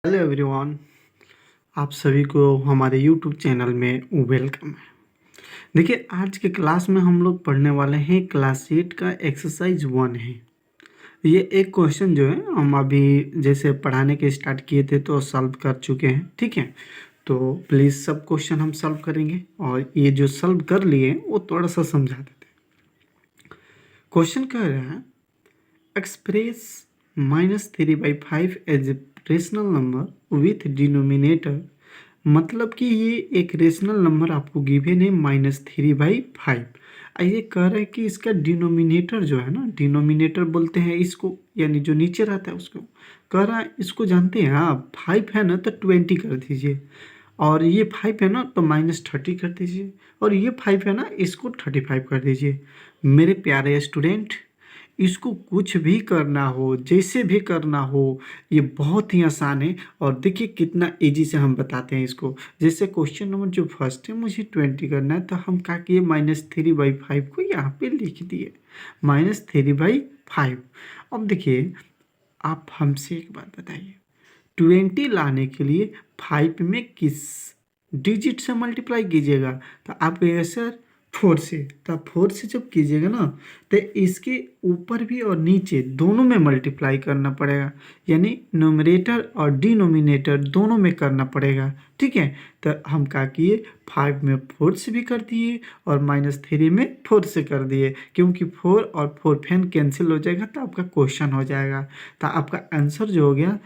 Hello everyone. आप सभी को हमारे यूट्यूब चैनल में वेलकम है। देखिए, आज के क्लास में हम लोग पढ़ने वाले हैं क्लास 8 का एक्सरसाइज 1 है। ये एक क्वेश्चन जो है हम अभी जैसे पढ़ाने के स्टार्ट किए थे तो सॉल्व कर चुके हैं। ठीक है, तो प्लीज़ सब क्वेश्चन हम सॉल्व करेंगे और ये जो सॉल्व कर लिए वो थोड़ा सा समझा देते हैं। क्वेश्चन कह रहा है express -3/5 as a rational number with denominator. मतलब कि ये एक रेशनल नंबर आपको गिवन है -3/5। ये कह रहा है कि इसका डिनोमिनेटर जो है ना, डिनोमिनेटर बोलते हैं इसको, यानी जो नीचे रहता है उसको। कह रहा है इसको जानते हैं आप, 5 है ना तो 20 कर दीजिए, और ये 5 है ना तो -30 कर दीजिए, और ये 5 है ना इसको 35 कर दीजिए। मेरे प्यारे स्टूडेंट, इसको कुछ भी करना हो, जैसे भी करना हो, ये बहुत ही आसान है। और देखिए कितना इजी से हम बताते हैं इसको। जैसे क्वेश्चन नंबर जो फर्स्ट है, मुझे 20 करना है, तो हम क्या किए, -3/5 को यहाँ पे लिख दिए, -3/5। अब देखिए, आप हमसे एक बात बताइए, 20 लाने के लिए 5 में किस डिजिट से मल्टीप्लाई कीजिएगा? तो आप कहिएगा सर 4 से। तो आप 4 से जब कीजिएगा ना, तो इसके ऊपर भी और नीचे दोनों में मल्टीप्लाई करना पड़ेगा, यानी नोमिनेटर और डिनोमिनेटर दोनों में करना पड़ेगा। ठीक है, तो हम क्या किए, 5 में 4 से भी कर दिए और -3 में 4 से कर दिए, क्योंकि 4 और 4 फैन कैंसिल हो जाएगा तो आपका क्वेश्चन हो जाएगा। तो आपका आंसर जो हो गया,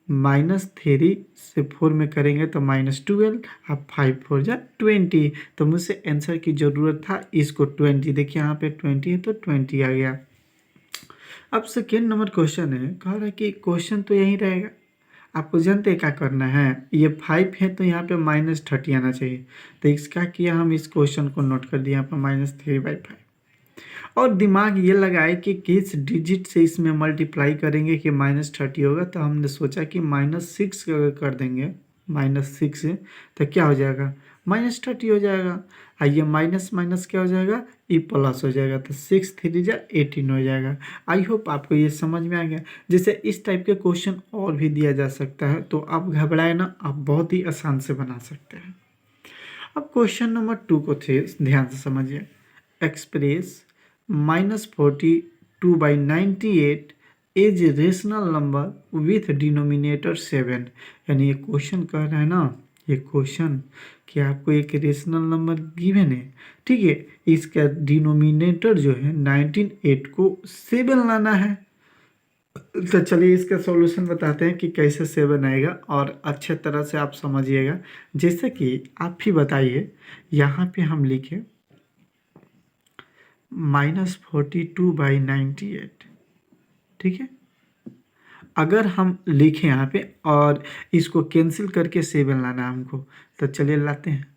-3 से 4 में करेंगे तो -12, अब 5 4 जा 20। तो मुझसे आंसर की ज़रूरत था इसको 20, देखिए यहाँ पे 20 है तो 20 आ गया। अब सेकेंड नंबर क्वेश्चन है, कह रहा है कि क्वेश्चन तो यही रहेगा, आपको जानते हैं क्या करना है। ये 5 है तो यहाँ पे -30 आना चाहिए। तो इसका किया, हम इस क्वेश्चन को नोट कर दिया यहाँ पर -3/5, और दिमाग ये लगाए कि किस डिजिट से इसमें मल्टीप्लाई करेंगे कि -30 होगा। तो हमने सोचा कि -6 अगर कर देंगे, -6 से, तो क्या हो जाएगा, -30 हो जाएगा। ये माइनस माइनस क्या हो जाएगा, ई प्लस हो जाएगा, तो 6 3 जा 18 हो जाएगा। आई होप आपको ये समझ में आ गया। जैसे इस टाइप के क्वेश्चन और भी दिया जा सकता है, तो आप घबराए ना, आप बहुत ही आसान से बना सकते हैं। अब क्वेश्चन नंबर 2 को थे ध्यान से समझिए। Express -42/98 is rational number with denominator 7। यानी ये क्वेश्चन कह रहा है ना, ये क्वेश्चन कि आपको एक रेशनल नंबर गिवन है, ठीक है, इसका डिनोमिनेटर जो है 198 को 7 लाना है। तो चलिए इसका सॉल्यूशन बताते हैं कि कैसे 7 आएगा, और अच्छे तरह से आप समझिएगा। जैसे कि आप ही बताइए, यहाँ पे हम लिखे -42/98, ठीक है। अगर हम लिखें यहाँ पे और इसको कैंसिल करके 7 लाना है हमको, तो चलिए लाते हैं।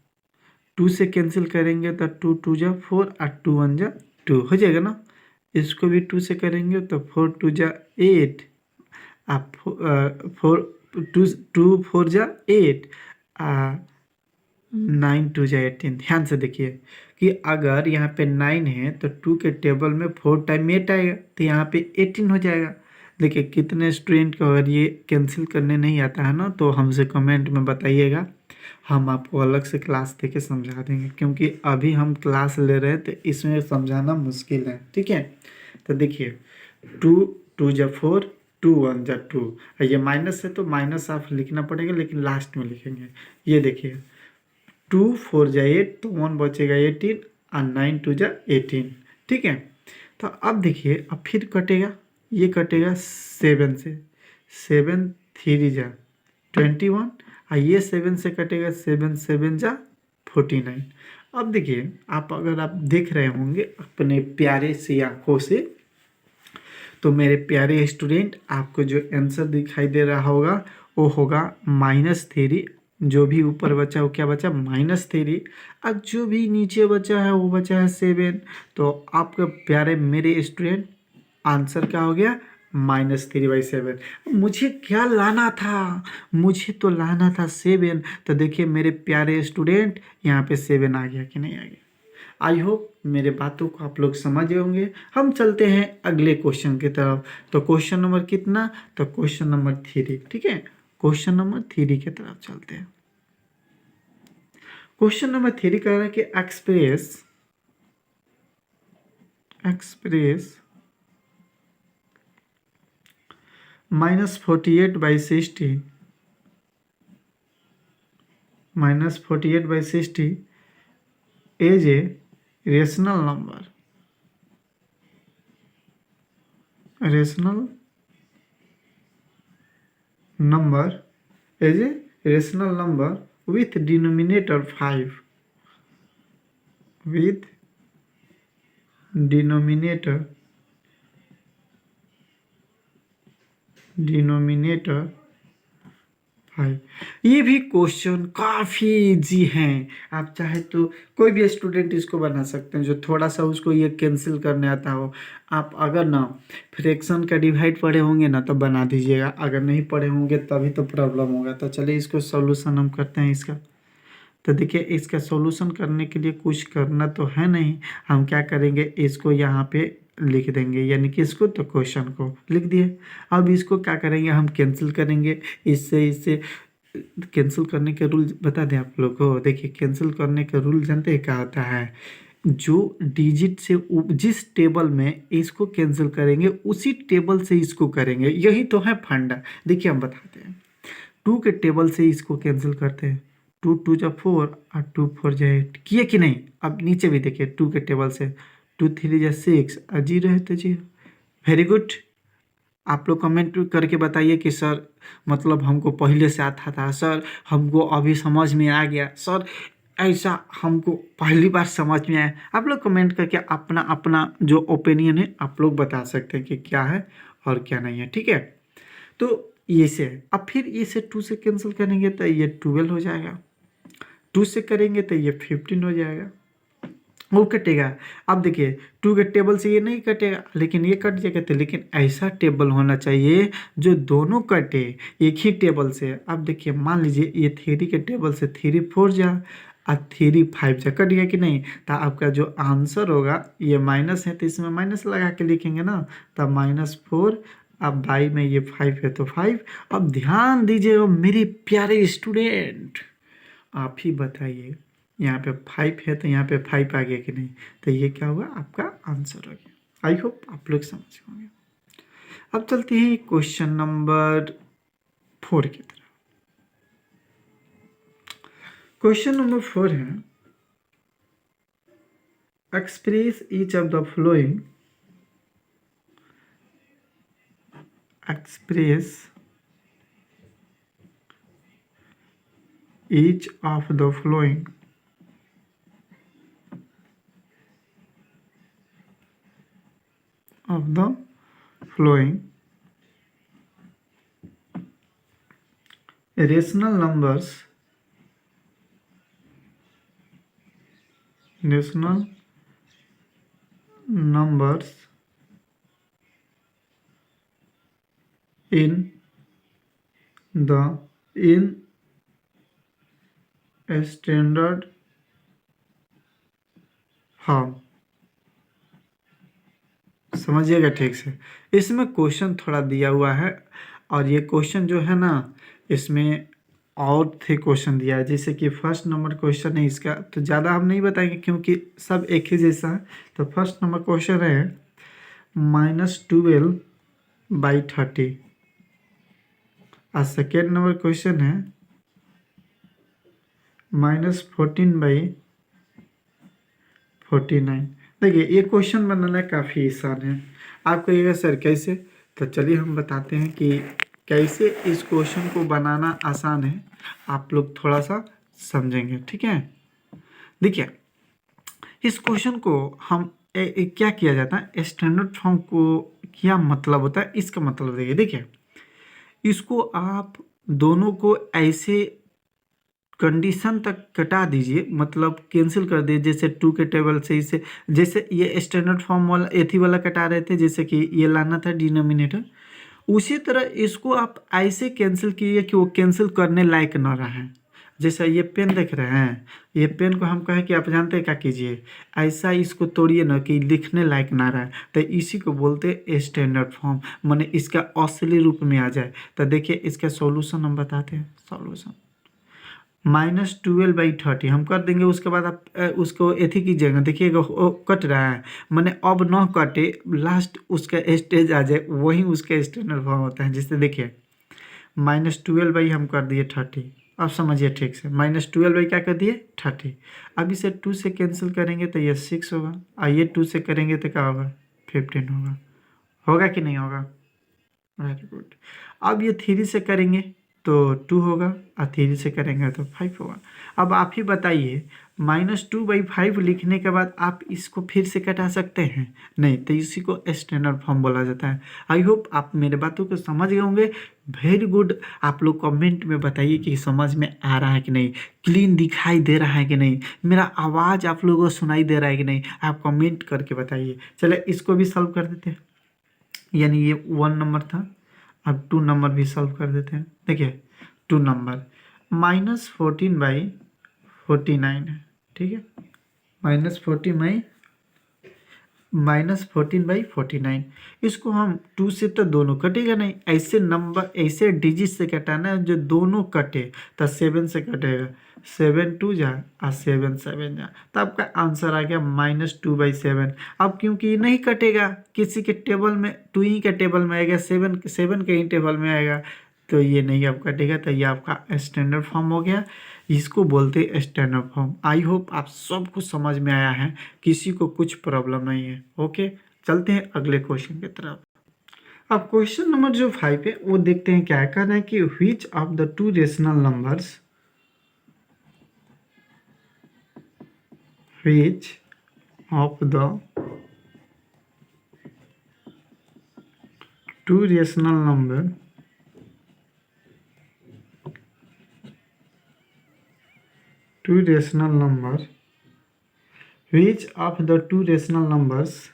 2 से कैंसिल करेंगे तो 2 2 जा 4 और 2 1 जा 2 हो जाएगा ना। इसको भी 2 से करेंगे तो 4 2 जा 8, आप 4 2 2 4 जा 8, 9 2 जा 18। ध्यान से देखिए कि अगर यहाँ पे 9 है तो 2 के टेबल में 4 टाइम 8 आएगा, तो यहाँ पे 18 हो जाएगा। देखिए कितने स्टूडेंट को अगर ये कैंसिल करने नहीं आता है ना, तो हमसे कमेंट में बताइएगा, हम आपको अलग से क्लास दे के समझा देंगे, क्योंकि अभी हम क्लास ले रहे हैं तो इसमें समझाना मुश्किल है। ठीक है, तो देखिए 2 2 जा 4, 2 1 जा 2, ये माइनस है तो माइनस आप लिखना पड़ेगा, लेकिन लास्ट में लिखेंगे। ये देखिए 2 4 जा 8, तो 1 बचेगा 18, और 9 2 जा 18। ठीक है, तो अब देखिए, अब फिर कटेगा, ये कटेगा 7 से, 7 3 जा 21, और ये 7 से कटेगा, 7 7 जा 49। अब देखिए, आप अगर आप देख रहे होंगे अपने प्यारे सी आँखों से, तो मेरे प्यारे स्टूडेंट, आपको जो आंसर दिखाई दे रहा होगा वो होगा -3। जो भी ऊपर बचा वो क्या बचा, -3, और जो भी नीचे बचा है वो बचा है 7। तो आपके प्यारे मेरे स्टूडेंट, आंसर क्या हो गया, -3/7। मुझे क्या लाना था, मुझे तो लाना था 7। तो देखिए मेरे प्यारे स्टूडेंट, यहाँ पे 7 आ गया कि नहीं आ गया। आई होप मेरे बातों को आप लोग समझ होंगे। हम चलते हैं अगले क्वेश्चन की तरफ। तो क्वेश्चन नंबर कितना, तो क्वेश्चन नंबर 3, ठीक है। क्वेश्चन नंबर 3 की तरफ चलते हैं। क्वेश्चन नंबर 3 कह रहा है कि express -48/60 as a rational number with denominator 5 with denominator 5। ये भी क्वेश्चन काफ़ी इजी हैं। आप चाहे तो कोई भी स्टूडेंट इसको बना सकते हैं जो थोड़ा सा उसको ये कैंसिल करने आता हो। आप अगर ना फ्रैक्शन का डिवाइड पढ़े होंगे ना तो बना दीजिएगा, अगर नहीं पढ़े होंगे तभी तो प्रॉब्लम होगा। तो चलिए इसको सॉल्यूशन हम करते हैं इसका। तो देखिए इसका सॉल्यूशन करने के लिए कुछ करना तो है नहीं, हम क्या करेंगे इसको यहाँ पे लिख देंगे, यानी कि इसको तो क्वेश्चन को लिख दिए। अब इसको क्या करेंगे हम कैंसिल करेंगे, इससे कैंसिल करने के रूल बता दें आप लोग को। देखिए कैंसिल करने का रूल जानते हैं क्या होता है, जो डिजिट से जिस टेबल में इसको कैंसिल करेंगे उसी टेबल से इसको करेंगे, यही तो है फंडा। देखिए हम बताते हैं, 2 के टेबल से इसको कैंसिल करते हैं, 2 2 जा 4 और 2 4 जा 8 किए कि नहीं। अब नीचे भी देखिए 2 के टेबल से 2 3 जा 6 और 0 है तो 0। Very good. आप लोग कमेंट करके बताइए कि सर मतलब हमको पहले से आता था, सर हमको अभी समझ में आ गया, सर ऐसा हमको पहली बार समझ में आया। आप लोग कमेंट करके अपना अपना जो ओपिनियन है आप लोग बता सकते हैं कि क्या है और क्या नहीं है, ठीक है। तो ये से अब फिर ये से 2 से कैंसिल करेंगे तो ये 12 हो जाएगा, 2 से करेंगे तो ये 15 हो जाएगा, वो कटेगा। अब देखिए 2 के टेबल से ये नहीं कटेगा लेकिन ये कट जाएगा, तो लेकिन ऐसा टेबल होना चाहिए जो दोनों कटे एक ही टेबल से। अब देखिए मान लीजिए ये 3 के टेबल से 3 4 जा और 3 5 जा कट गया कि नहीं, तो आपका जो आंसर होगा ये माइनस है तो इसमें माइनस लगा के लिखेंगे ना, तो -4। अब बाई में ये 5 है तो 5। अब ध्यान दीजिएगा मेरे प्यारे स्टूडेंट, आप ही बताइए यहाँ पे 5 है तो यहाँ पे 5 आ गया कि नहीं, तो ये क्या हुआ आपका आंसर हो गया। आई होप आप लोग समझ होंगे। अब चलते हैं क्वेश्चन नंबर 4 की तरफ। क्वेश्चन नंबर 4 है express each of the flowing each of the following rational numbers in standard form. समझिएगा ठीक से, इसमें क्वेश्चन थोड़ा दिया हुआ है और ये क्वेश्चन जो है ना इसमें और थे क्वेश्चन दिया है, जैसे कि फर्स्ट नंबर क्वेश्चन है इसका, तो ज़्यादा हम नहीं बताएंगे क्योंकि सब एक ही जैसा है। तो फर्स्ट नंबर क्वेश्चन है -12/30 और सेकेंड नंबर क्वेश्चन है -14/49। देखिए ये क्वेश्चन बनाना काफ़ी आसान है। आप कहिएगा सर कैसे, तो चलिए हम बताते हैं कि कैसे इस क्वेश्चन को बनाना आसान है, आप लोग थोड़ा सा समझेंगे, ठीक है। देखिए इस क्वेश्चन को हम क्या किया जाता है, स्टैंडर्ड फॉर्म को क्या मतलब होता है इसका मतलब देखिए इसको आप दोनों को ऐसे कंडीशन तक कटा दीजिए, मतलब कैंसिल कर दीजिए। जैसे 2 के टेबल से इसे, जैसे ये स्टैंडर्ड फॉर्म वाला एथी वाला कटा रहे थे, जैसे कि ये लाना था डिनोमिनेटर, उसी तरह इसको आप ऐसे कैंसिल कीजिए कि वो कैंसिल करने लायक न रहे। जैसे ये पेन देख रहे हैं, ये पेन को हम कहें कि आप जानते हैं क्या कीजिए, ऐसा इसको तोड़िए ना कि लिखने लायक ना रहे, तो इसी को बोलते हैं स्टैंडर्ड फॉर्म, माने इसका असली रूप में आ जाए। तो देखिए इसका सॉल्यूशन हम बताते हैं। सॉल्यूशन -12/30 हम कर देंगे। उसके बाद आप उसको एथी कीजिएगा, देखिएगा वो कट रहा है, मैंने अब न कटे, लास्ट उसका स्टेज आ जाए, वही उसका स्टैंडर्ड फॉर्म होता है। जिससे देखिए -12 हम कर दिए 30, अब समझिए ठीक से, -12 क्या कर दिए 30। अब इसे 2 से कैंसिल करेंगे तो ये 6 होगा, और ये 2 से करेंगे तो क्या होगा 15 होगा। होगा कि नहीं होगा? Very good. अब ये 3 से करेंगे तो 2 होगा, और 3 से करेंगे तो 5 होगा। अब आप ही बताइए, -2/5 लिखने के बाद आप इसको फिर से कटा सकते हैं? नहीं, तो इसी को स्टैंडर्ड फॉर्म बोला जाता है। आई होप आप मेरे बातों को समझ गए होंगे। Very good. आप लोग कमेंट में बताइए कि समझ में आ रहा है कि नहीं, क्लीन दिखाई दे रहा है कि नहीं, मेरा आवाज़ आप लोगों को सुनाई दे रहा है कि नहीं, आप कमेंट करके बताइए। चले इसको भी सॉल्व कर देते हैं। यानी ये 1 नंबर था, अब 2 नंबर भी सॉल्व कर देते हैं। देखिए 2 नंबर -14/49 है, ठीक है, -14/49। इसको हम 2 से तो दोनों कटेगा नहीं, ऐसे नंबर ऐसे डिजिट से कटाना है जो दोनों कटे, तो 7 से कटेगा, 7 2 जा और 7 7 जा, तो आपका आंसर आ गया -2/7। अब क्योंकि ये नहीं कटेगा, किसी के टेबल में 2 ही के टेबल में आएगा, 7 7 के ही टेबल में आएगा, तो ये नहीं अब कटेगा, तो ये आपका स्टैंडर्ड फॉर्म हो गया। इसको बोलते हैं स्टैंडर्ड फॉर्म। आई होप आप सब कुछ समझ में आया है, किसी को कुछ प्रॉब्लम नहीं है। ओके, चलते हैं अगले क्वेश्चन की तरफ। अब क्वेश्चन नंबर जो 5 है वो देखते हैं क्या कहना है कि which of the two rational numbers, which of the two rational number which of the two rational numbers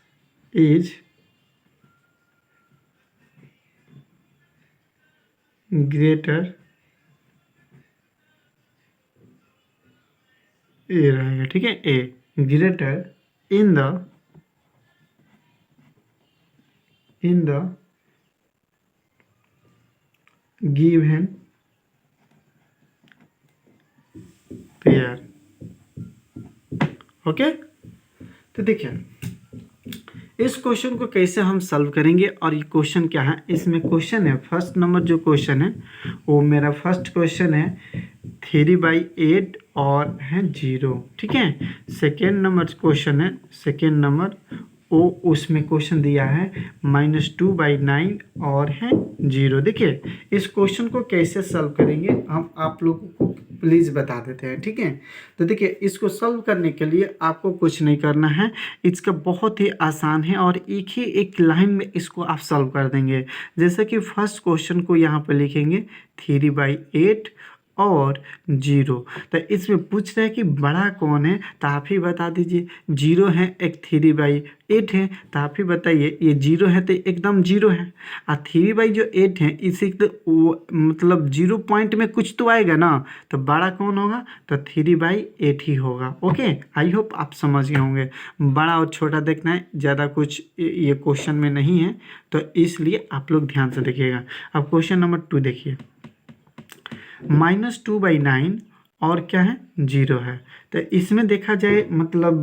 is greater, a रहेगा, ठीक है, a greater in the given pair. Okay, तो देखिए इस क्वेश्चन को कैसे हम सॉल्व करेंगे, और ये क्वेश्चन क्या है, इसमें क्वेश्चन है फर्स्ट नंबर जो क्वेश्चन है वो मेरा फर्स्ट क्वेश्चन है 3/8 और है 0, ठीक है। सेकेंड नंबर क्वेश्चन है, सेकेंड नंबर वो उसमें क्वेश्चन दिया है -2/9 और है 0। देखिए इस क्वेश्चन को कैसे सॉल्व करेंगे हम आप लोगों को प्लीज़ बता देते हैं, ठीक है। तो देखिए इसको सॉल्व करने के लिए आपको कुछ नहीं करना है, इसका बहुत ही आसान है, और एक ही एक लाइन में इसको आप सॉल्व कर देंगे। जैसे कि फर्स्ट क्वेश्चन को यहाँ पर लिखेंगे 3/8 और 0, तो इसमें पूछ रहे हैं कि बड़ा कौन है, तो आप ही बता दीजिए। 0 है, एक 3/8 है, तो आप ही बताइए। ये 0 है तो एकदम 0 है, और 3/8 है, इसी तो वो मतलब 0 पॉइंट में कुछ तो आएगा ना, तो बड़ा कौन होगा, तो 3/8 ही होगा। ओके, आई होप आप समझ गए होंगे। बड़ा और छोटा देखना है, ज़्यादा कुछ ये क्वेश्चन में नहीं है, तो इसलिए आप लोग ध्यान से देखिएगा। अब क्वेश्चन नंबर 2 देखिए, -2/9 और क्या है 0 है, तो इसमें देखा जाए मतलब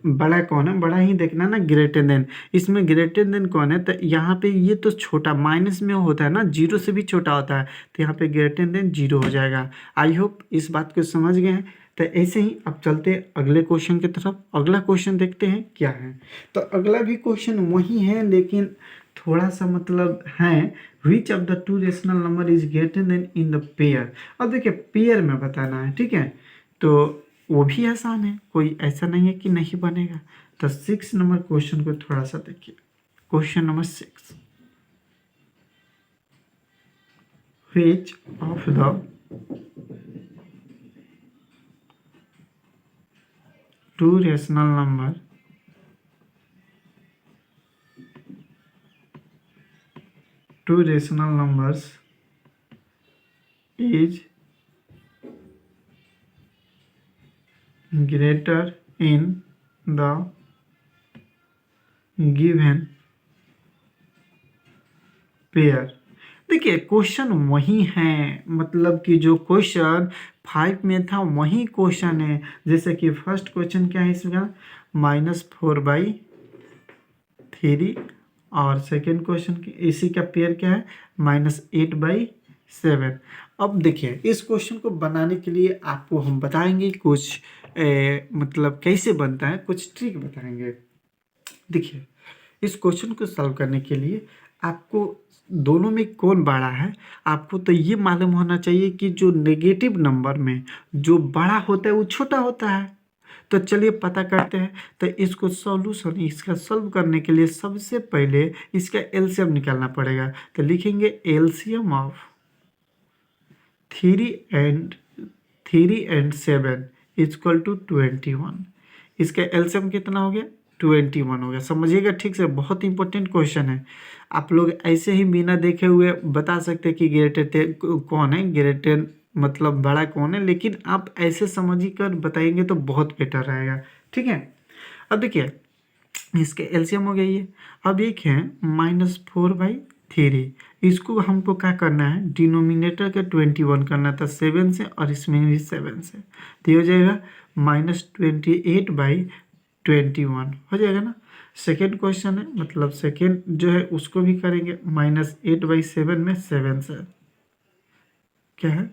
बड़ा कौन है, बड़ा ही देखना ना, ग्रेटर देन। इसमें ग्रेटर देन कौन है, तो यहाँ पे ये तो छोटा माइनस में होता है ना, 0 से भी छोटा होता है, तो यहाँ पे ग्रेटर देन 0 हो जाएगा। आई होप इस बात को समझ गए हैं। तो ऐसे ही अब चलते हैं अगले क्वेश्चन की तरफ। अगला क्वेश्चन देखते हैं क्या है। तो अगला भी क्वेश्चन वही है, लेकिन थोड़ा सा मतलब है, which of the two rational number is greater then in the pair. अब देखिए पेयर में बताना है, ठीक है, तो वो भी आसान है, कोई ऐसा नहीं है कि नहीं बनेगा। तो 6 नंबर क्वेश्चन को थोड़ा सा देखिए। Question number 6, which of the two rational number numbers is greater in the given pair. देखिए क्वेश्चन वही है, मतलब कि जो क्वेश्चन 5 में था वही क्वेश्चन है। जैसे कि फर्स्ट क्वेश्चन क्या है इसका, -4/3, और सेकेंड क्वेश्चन इसी का पेयर क्या है, -8/7। अब देखिए इस क्वेश्चन को बनाने के लिए आपको हम बताएंगे कुछ मतलब कैसे बनता है, कुछ ट्रिक बताएंगे। देखिए इस क्वेश्चन को सॉल्व करने के लिए आपको दोनों में कौन बड़ा है, आपको तो ये मालूम होना चाहिए कि जो नेगेटिव नंबर में जो बड़ा होता है वो छोटा होता है। तो चलिए पता करते हैं। तो इसको सॉल्यूशन इसका सॉल्व करने के लिए सबसे पहले इसका एलसीएम निकालना पड़ेगा। तो लिखेंगे एलसीएम ऑफ 3 and 7 = 21। इसका एलसीएम कितना हो गया, 21 हो गया। समझिएगा ठीक से, बहुत इंपॉर्टेंट क्वेश्चन है। आप लोग ऐसे ही बिना देखे हुए बता सकते हैं कि ग्रेटर कौन है, ग्रेटर मतलब बड़ा कौन है, लेकिन आप ऐसे समझ कर बताएंगे तो बहुत बेटर रहेगा। ठीक है, अब देखिए इसके एलसीएम हो गया ये। अब एक है -4/3, इसको हमको क्या करना है, डिनोमिनेटर का 21 करना था 7 से, और इसमें भी 7 से। तो ये हो जाएगा -28/21 हो जाएगा ना। सेकेंड क्वेश्चन है, मतलब सेकेंड जो है उसको भी करेंगे -8/7 में 7 से, क्या है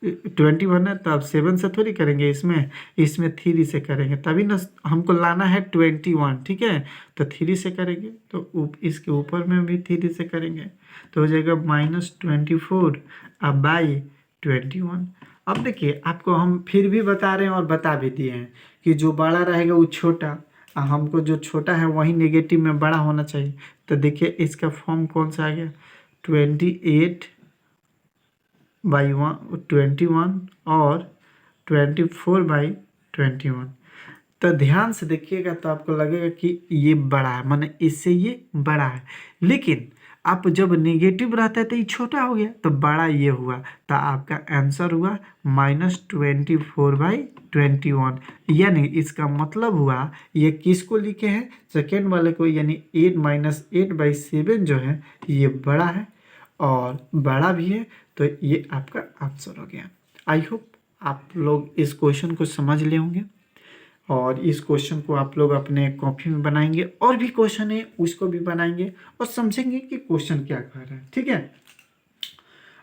21 है, तो आप 7 से थोड़ी करेंगे, इसमें इसमें 3 से करेंगे, तभी ना हमको लाना है 21। ठीक है, तो 3 से करेंगे, तो इसके ऊपर में भी 3 से करेंगे, तो हो जाएगा -24/21। अब देखिए आपको हम फिर भी बता रहे हैं और बता भी दिए हैं कि जो बड़ा रहेगा वो छोटा, हमको जो छोटा है वही नेगेटिव में बड़ा होना चाहिए। तो देखिए इसका फॉर्म कौन सा आ गया, 28/21 और 24/21। तो ध्यान से देखिएगा तो आपको लगेगा कि ये बड़ा है, माने इससे ये बड़ा है, लेकिन आप जब नेगेटिव रहता है तो ये छोटा हो गया, तो बड़ा ये हुआ। तो आपका आंसर हुआ -24/21। यानी इसका मतलब हुआ ये किसको लिखे हैं, सेकेंड वाले को, यानी 8/7 जो है ये बड़ा है और बड़ा भी है। तो ये आपका आंसर हो गया। आई होप आप लोग इस क्वेश्चन को समझ ले होंगे, और इस क्वेश्चन को आप लोग अपने कॉपी में बनाएंगे, और भी क्वेश्चन है उसको भी बनाएंगे और समझेंगे कि क्वेश्चन क्या कह रहा है। ठीक है,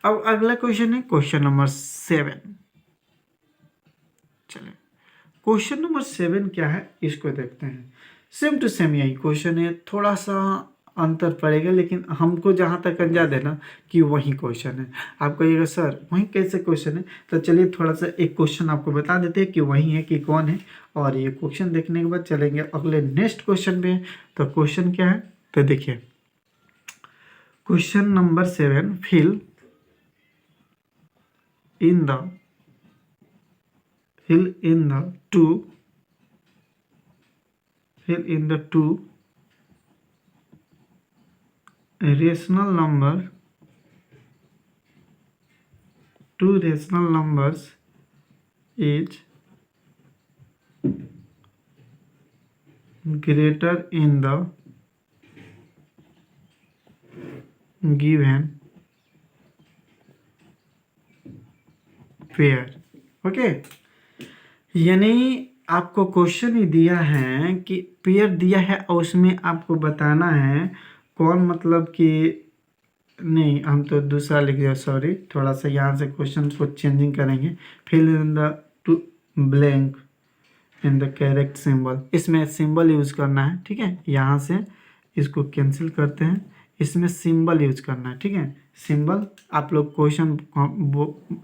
अब अगला क्वेश्चन है क्वेश्चन नंबर 7। चलिए क्वेश्चन नंबर 7 क्या है इसको देखते हैं। सेम टू सेम यही क्वेश्चन है, थोड़ा सा अंतर पड़ेगा, लेकिन हमको जहाँ तक अंदाजा है ना कि वही क्वेश्चन है। आप कहिएगा सर वही कैसे क्वेश्चन है, तो चलिए थोड़ा सा एक क्वेश्चन आपको बता देते हैं कि वही है कि कौन है, और ये क्वेश्चन देखने के बाद चलेंगे अगले नेक्स्ट क्वेश्चन पे। तो क्वेश्चन क्या है, तो देखिए question number 7, fill in the two rational numbers is greater in the given pair. Okay, यानी आपको क्वेश्चन ही दिया है कि पेयर दिया है और उसमें आपको बताना है कौन, मतलब कि नहीं हम तो दूसरा लिख दिया, सॉरी, थोड़ा सा यहाँ से क्वेश्चन को चेंजिंग करेंगे। Fill in the two blank in the correct symbol, इसमें सिंबल यूज करना है। ठीक है, यहाँ से इसको कैंसिल करते हैं, इसमें सिंबल यूज करना है। ठीक है, सिंबल आप लोग क्वेश्चन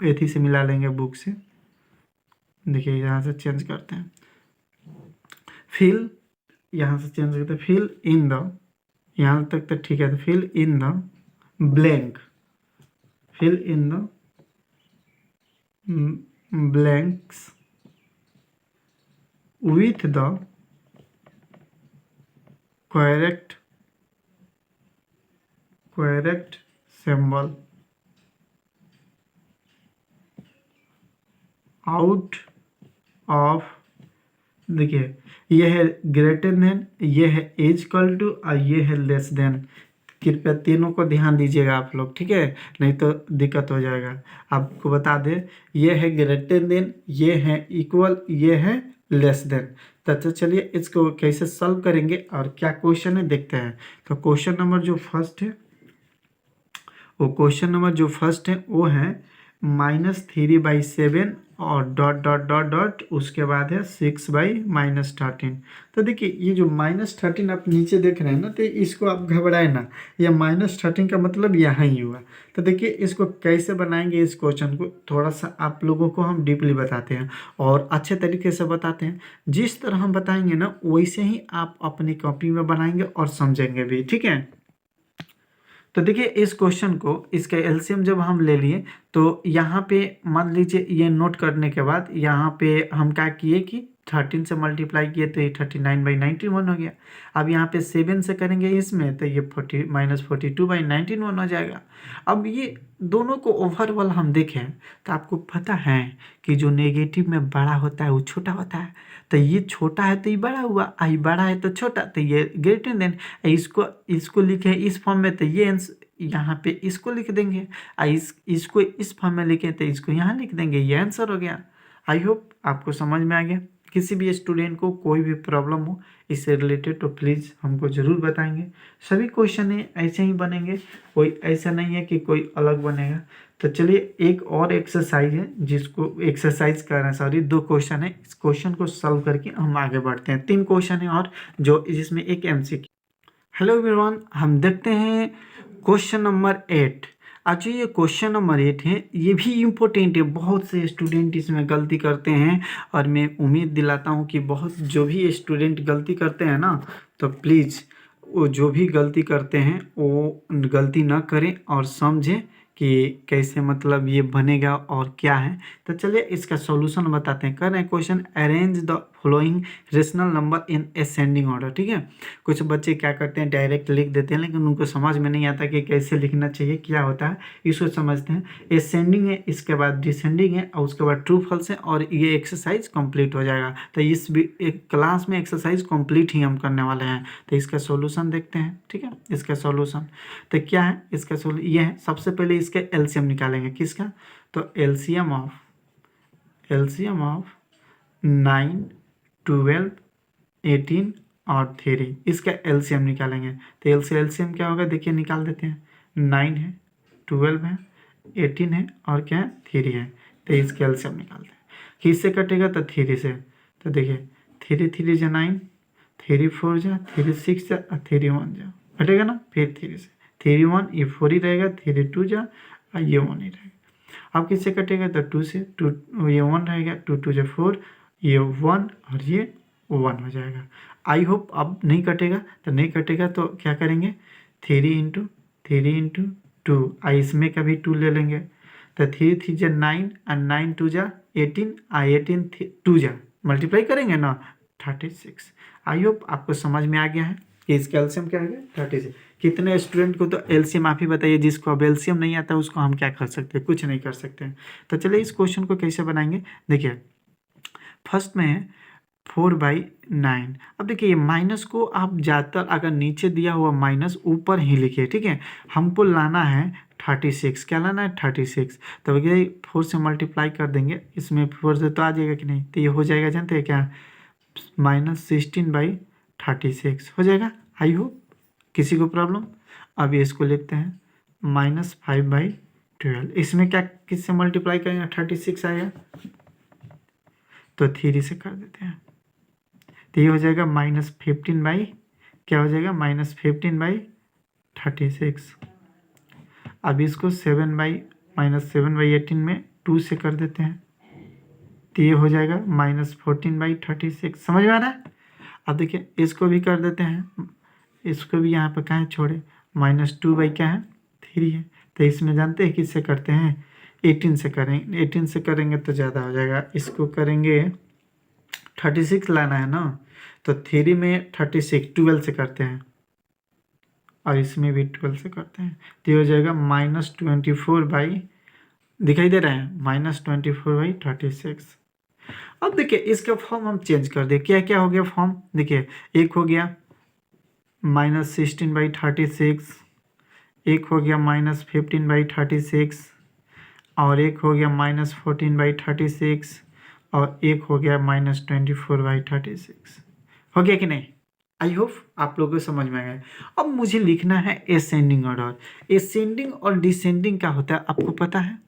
एथी से मिला लेंगे बुक से। देखिए यहाँ से चेंज करते हैं, फिल यहाँ से चेंज करते हैं, फिल इन द, यहाँ तक तो ठीक है, तो fill in the blank, fill in the blanks with the correct symbol out of देखिए ये है ग्रेटर देन, ये है एज इक्वल टू और ये है लेस देन। कृपया तीनों को ध्यान दीजिएगा आप लोग, ठीक है, नहीं तो दिक्कत हो जाएगा। आपको बता दें ये है ग्रेटर देन, ये है इक्वल, ये है लेस देन। तो चलिए इसको कैसे सॉल्व करेंगे और क्या क्वेश्चन है देखते हैं। तो क्वेश्चन नंबर जो फर्स्ट है वो है -3/7 और डॉट डॉट डॉट डॉट, उसके बाद है 6/-13। तो देखिए ये जो -13 आप नीचे देख रहे हैं ना, तो इसको आप घबराए ना, ये -13 का मतलब यहाँ ही हुआ। तो देखिए इसको कैसे बनाएंगे, इस क्वेश्चन को थोड़ा सा आप लोगों को हम डीपली बताते हैं और अच्छे तरीके से बताते हैं। जिस तरह हम बताएंगे ना वैसे ही आप अपनी कॉपी में बनाएंगे और समझेंगे भी, ठीक है। तो देखिए इस क्वेश्चन को, इसका एलसीएम जब हम ले लिए तो यहाँ पे मान लीजिए ये नोट करने के बाद यहाँ पे हम क्या किए कि 13 से मल्टीप्लाई किए तो ये 39/91 हो गया। अब यहाँ पे 7 से करेंगे इसमें तो ये -42/91 हो जाएगा। अब ये दोनों को ओवरऑल हम देखें तो आपको पता है कि जो नेगेटिव में बड़ा होता है वो छोटा होता है। तो ये छोटा है तो ये बड़ा हुआ, आई बड़ा है तो छोटा, तो ये ग्रेटर देन। इसको लिखे इस फॉर्म में तो ये यहाँ पे इसको लिख देंगे, इसको इस फॉर्म में लिखे तो इसको यहाँ लिख देंगे, ये आंसर हो गया। आई होप आपको समझ में आ गया। किसी भी स्टूडेंट को कोई भी प्रॉब्लम हो इससे रिलेटेड तो प्लीज़ हमको ज़रूर बताएंगे। सभी क्वेश्चन ऐसे ही बनेंगे, कोई ऐसा नहीं है कि कोई अलग बनेगा। तो चलिए एक और एक्सरसाइज है जिसको एक्सरसाइज कर रहे हैं, सॉरी 2 क्वेश्चन है, इस क्वेश्चन को सॉल्व करके हम आगे बढ़ते हैं। 3 क्वेश्चन है और जो जिसमें एक एमसीक्यू। हेलो एवरीवन, हम देखते हैं क्वेश्चन नंबर 8। अच्छा ये क्वेश्चन नंबर 8 है, ये भी इम्पोर्टेंट है। बहुत से स्टूडेंट इसमें गलती करते हैं और मैं उम्मीद दिलाता हूँ कि बहुत जो भी स्टूडेंट गलती करते हैं ना, तो प्लीज़ वो जो भी गलती करते हैं वो गलती ना करें और समझें कि कैसे मतलब ये बनेगा और क्या है। तो चलिए इसका सॉल्यूशन बताते हैं। कर रहे हैं question, arrange the following rational number in ascending order, ठीक है। कुछ बच्चे क्या करते हैं डायरेक्ट लिख देते हैं, लेकिन उनको समझ में नहीं आता कि कैसे लिखना चाहिए, क्या होता है, इसको समझते हैं। असेंडिंग है, इसके बाद डिसेंडिंग है और उसके बाद ट्रू फॉल्स है और ये एक्सरसाइज कंप्लीट हो जाएगा। तो इस एक क्लास में एक्सरसाइज कंप्लीट ही हम करने वाले हैं। तो इसका सॉल्यूशन देखते हैं, ठीक है। इसका सॉल्यूशन तो क्या है, इसका सॉल्यूशन ये है। सबसे पहले इसके एलसीएम निकालेंगे, किसका, तो एलसीएम ऑफ 9, 12, 18 और 3, इसका एलसीएम निकालेंगे। तो एलसीएम क्या होगा देखिए, निकाल देते हैं। 9 है, 12 है, 18 है और क्या है 3 है। तो इसका एलसीएम निकालते हैं। किससे कटेगा, तो 3 से। तो देखिए 3 3 जा 9, 3 4 जा, 3 6 जा और 3 1 जा, कटेगा ना। फिर 3 से 3 1, ये 4 ही रहेगा, 3 2 जा और ये 1 ही रहेगा। अब किससे कटेगा, तो 2 से, 2 ये 1 रहेगा, 2 2 जा 4, ये 1 और ये 1 हो जाएगा। आई होप अब नहीं कटेगा, तो नहीं कटेगा तो क्या करेंगे, 3 × 2, इसमें का भी 2 ले लेंगे। तो 3 3 जा 9 और 9 2 जा 18 और 18 2 जा मल्टीप्लाई करेंगे ना 36। आई होप आपको समझ में आ गया है कि इसका एलसीएम क्या है 36। कितने स्टूडेंट को तो एलसीएम आप ही बताइए, जिसको अब एलसीएम नहीं आता उसको हम क्या कर सकते हैं, कुछ नहीं कर सकते हैं। तो चलिए इस क्वेश्चन को कैसे बनाएंगे देखिए। फर्स्ट में है 4/9। अब देखिए ये माइनस को आप ज़्यादातर अगर नीचे दिया हुआ माइनस ऊपर ही लिखिए, ठीक है। हमको लाना है 36, क्या लाना है 36। तो ये 4 से मल्टीप्लाई कर देंगे, इसमें 4 से तो आ जाएगा कि नहीं, तो ये हो जाएगा, जानते हैं क्या, -16/36 हो जाएगा। आई होप किसी को प्रॉब्लम। अब इसको लिखते हैं -5/12। इसमें क्या किससे मल्टीप्लाई करेंगे, 36 आएगा तो 3 से कर देते हैं। तो ये हो जाएगा -15 क्या हो जाएगा, -15/36। अब इसको 7/-7/18 में 2 से कर देते हैं, तो ये हो जाएगा -14/36। समझ में आ रहा है। अब देखिए इसको भी कर देते हैं, इसको भी यहाँ पर कहाँ छोड़े, -2 क्या है 3 है। तो इसमें जानते हैं किससे करते हैं, 18 से करेंगे। 18 से करेंगे तो ज़्यादा हो जाएगा, इसको करेंगे 36 लाना है ना, तो 3 में 36 12 से करते हैं और इसमें भी 12 से करते हैं। तो ये हो जाएगा -24 दिखाई दे रहा है, -24/36। अब देखिए इसका फॉर्म हम चेंज कर दे, क्या क्या हो गया फॉर्म, देखिए एक हो गया -16/36, एक हो गया -15/36, और एक हो गया -14/36, और एक हो गया -24/36। हो गया कि नहीं? आई होप आप लोगों को समझ में आया। अब मुझे लिखना है असेंडिंग ऑर्डर। असेंडिंग और डिसेंडिंग क्या होता है आपको पता है?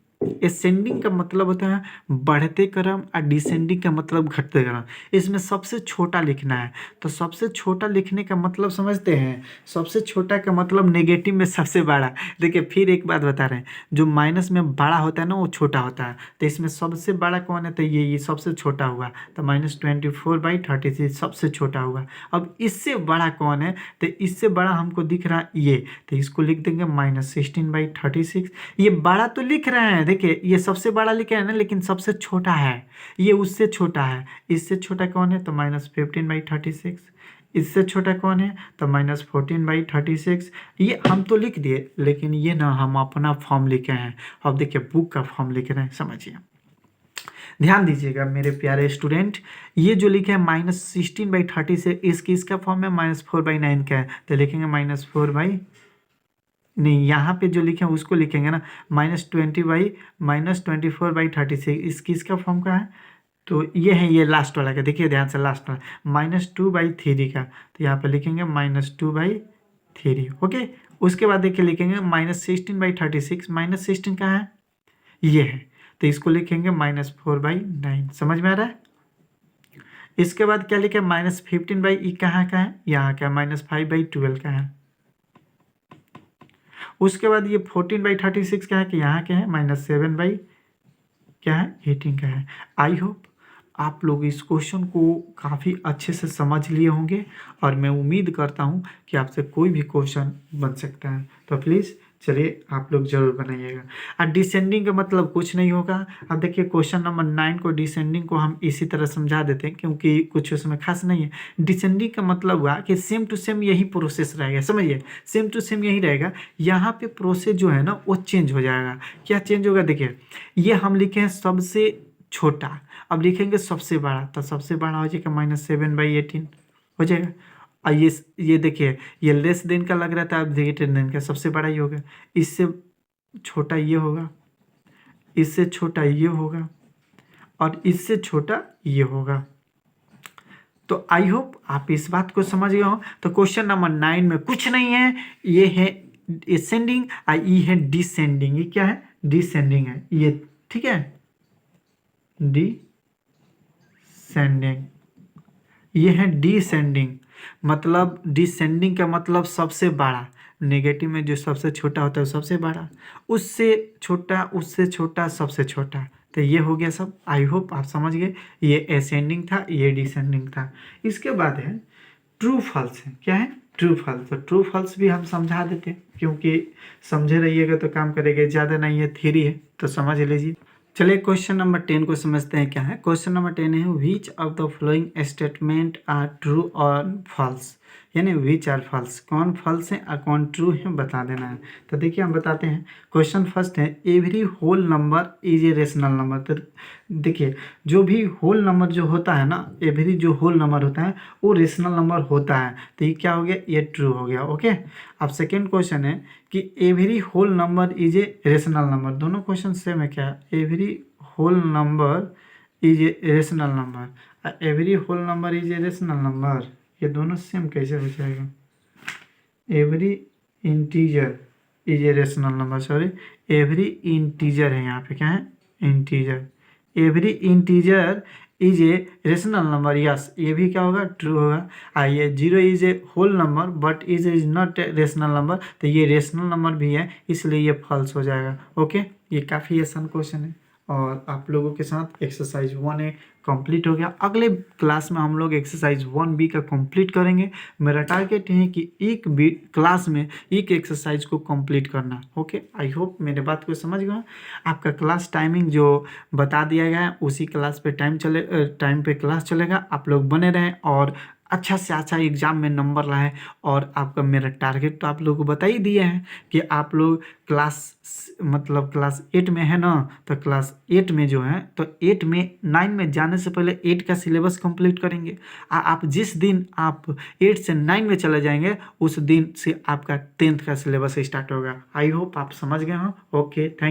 असेंडिंग का मतलब होता है बढ़ते क्रम और डिसेंडिंग का मतलब घटते क्रम। इसमें सबसे छोटा लिखना है, तो सबसे छोटा लिखने का मतलब समझते हैं? सबसे छोटा का मतलब नेगेटिव में सबसे बड़ा। देखिए फिर एक बात बता रहे हैं, जो माइनस में बड़ा होता है ना वो छोटा होता है, तो इसमें सबसे बड़ा कौन है? तो ये सबसे छोटा हुआ, तो -24/36 सबसे छोटा हुआ। अब इससे बड़ा कौन है? तो इससे बड़ा हमको दिख रहा है ये, तो इसको लिख देंगे -16/36। ये बड़ा तो लिख रहे हैं, देखिए ये सबसे बड़ा लिख रहे हैं ना, लेकिन सबसे छोटा है, ये उससे छोटा है। इससे छोटा कौन है? तो -15/36। इससे छोटा कौन है? तो -14/36। ये हम तो लिख दिए, लेकिन ये ना हम अपना फॉर्म लिखे हैं। अब देखिए बुक का फॉर्म लिख रहे हैं, समझिए, ध्यान दीजिएगा मेरे प्यारे स्टूडेंट। ये जो लिखे हैं -16/36, इसका फॉर्म है -4/9 का है, तो लिखेंगे -4 नहीं, यहाँ पे जो लिखे हैं उसको लिखेंगे ना, -24/36। इसका फॉर्म का है, तो ये है, ये लास्ट वाला का, देखिए ध्यान से, लास्ट वाला -2/3 का, तो यहाँ पे लिखेंगे -2/3। ओके, उसके बाद देखिए लिखेंगे -16/36, -16 कहाँ है? ये है, तो इसको लिखेंगे -4/9। समझ में आ रहा है? इसके बाद क्या लिखे? -15/e कहाँ का है? यहाँ का, -5/12 का है। उसके बाद ये 14/36 क्या है कि यहाँ के हैं, -7 क्या है, 18 का है। आई होप आप लोग इस क्वेश्चन को काफ़ी अच्छे से समझ लिए होंगे, और मैं उम्मीद करता हूँ कि आपसे कोई भी क्वेश्चन बन सकता है, तो प्लीज़ चलिए आप लोग जरूर बनाइएगा। और डिसेंडिंग का मतलब कुछ नहीं होगा। अब देखिए क्वेश्चन नंबर 9 को, डिसेंडिंग को हम इसी तरह समझा देते हैं, क्योंकि कुछ उसमें खास नहीं है। डिसेंडिंग का मतलब हुआ कि सेम टू सेम यही प्रोसेस रहेगा, समझिए, सेम टू सेम यही रहेगा। यहाँ पे प्रोसेस जो है ना वो चेंज हो जाएगा। क्या चेंज होगा? देखिए ये हम लिखे हैं सबसे छोटा, अब लिखेंगे सबसे बड़ा, तो सबसे बड़ा हो जाएगा -7/18 हो जाएगा। और ये देखिए ये लेस देन का लग रहा था, अब ग्रेटर देन का, सबसे बड़ा ही होगा। इससे छोटा ये होगा, इससे छोटा ये होगा, और इससे छोटा ये होगा। तो आई होप आप इस बात को समझ गए हो। तो क्वेश्चन नंबर 9 में कुछ नहीं है, ये है असेंडिंग और ये है डिसेंडिंग। ये क्या है? डिसेंडिंग है ये, ठीक है, डिसेंडिंग। ये है डिसेंडिंग, मतलब डिसेंडिंग का मतलब सबसे बड़ा, नेगेटिव में जो सबसे छोटा होता है सबसे बड़ा, उससे छोटा, उससे छोटा, सबसे छोटा। तो ये हो गया सब। आई होप आप समझ गए, ये असेंडिंग था, ये डिसेंडिंग था। इसके बाद है ट्रू फॉल्स है। क्या है? True false. तो ट्रू फॉल्स भी हम समझा देते हैं, क्योंकि समझे रहिएगा तो काम करेगा, ज़्यादा नहीं है, थ्योरी है, तो समझ लीजिए। चलिए क्वेश्चन नंबर 10 को समझते हैं। क्या है क्वेश्चन नंबर 10 है, which of the following statement are true और फॉल्स, यानी विच आर फॉल्स, कौन फॉल्स है और कौन ट्रू है बता देना है। तो देखिए हम बताते हैं। क्वेश्चन फर्स्ट है, every whole number is a rational number. तो देखिए जो भी होल नंबर जो होता है ना, एवरी जो होल नंबर होता है वो रेशनल नंबर होता है, तो ये क्या हो गया? ये ट्रू हो गया। ओके, अब सेकेंड क्वेश्चन है कि every whole number is a rational number. दोनों क्वेश्चन सेम है क्या? Every whole number is a rational number, every whole number is a rational number, ये दोनों सेम कैसे हो जाएगा? Every integer is a rational number, sorry every integer है, यहाँ पे क्या है? Integer. Every integer is a rational number, yes, ये भी क्या होगा? ट्रू होगा। ये 0 is a whole number but is not a rational number, तो ये रेशनल नंबर भी है, इसलिए ये फॉल्स हो जाएगा। ओके, ये काफ़ी आसान क्वेश्चन है, और आप लोगों के साथ एक्सरसाइज 1A कंप्लीट हो गया। अगले क्लास में हम लोग एक्सरसाइज 1B का कंप्लीट करेंगे। मेरा टारगेट है कि एक भी क्लास में एक एक्सरसाइज को कंप्लीट करना। ओके, आई होप मेरे बात को समझ गए। आपका क्लास टाइमिंग जो बता दिया गया है उसी क्लास पे टाइम पे क्लास चलेगा। आप लोग बने रहें, और अच्छा से अच्छा एग्ज़ाम में नंबर लाएँ। और आपका मेरा टारगेट तो आप लोगों को बता ही दिए हैं कि आप लोग मतलब क्लास 8 में है ना, तो क्लास 8 में जो है तो 8 में 9 में जाने से पहले 8 का सिलेबस कंप्लीट करेंगे। आप जिस दिन आप 8 से 9 में चले जाएंगे उस दिन से आपका 10th का सिलेबस स्टार्ट होगा। आई होप आप समझ गए हों। Okay, thank